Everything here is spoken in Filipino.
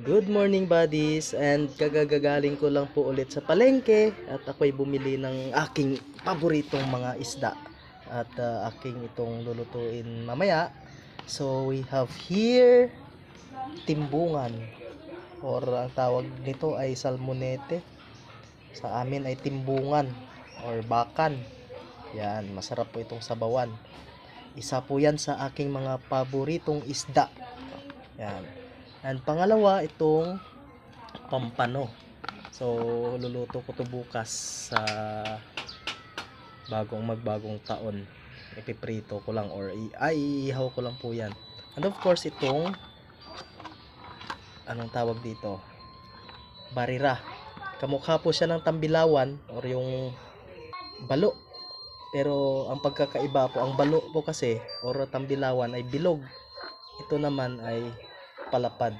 Good morning buddies, and kagagaling ko lang po ulit sa palengke at ako'y bumili ng aking paboritong mga isda at aking itong lulutuin mamaya. So we have here timbungan, or ang tawag nito ay salmonete. Sa amin ay timbungan or bakan. Yan, masarap po itong sabawan. Isa po yan sa aking mga paboritong isda. Yan. And pangalawa, itong pampano. So, luluto ko to bukas sa magbagong taon. Ipiprito ko lang or iihaw ko lang po yan. And of course, itong anong tawag dito? Barira. Kamukha po siya ng tambilawan or yung balo. Pero ang pagkakaiba po, ang balo po kasi or tambilawan ay bilog. Ito naman ay palapad.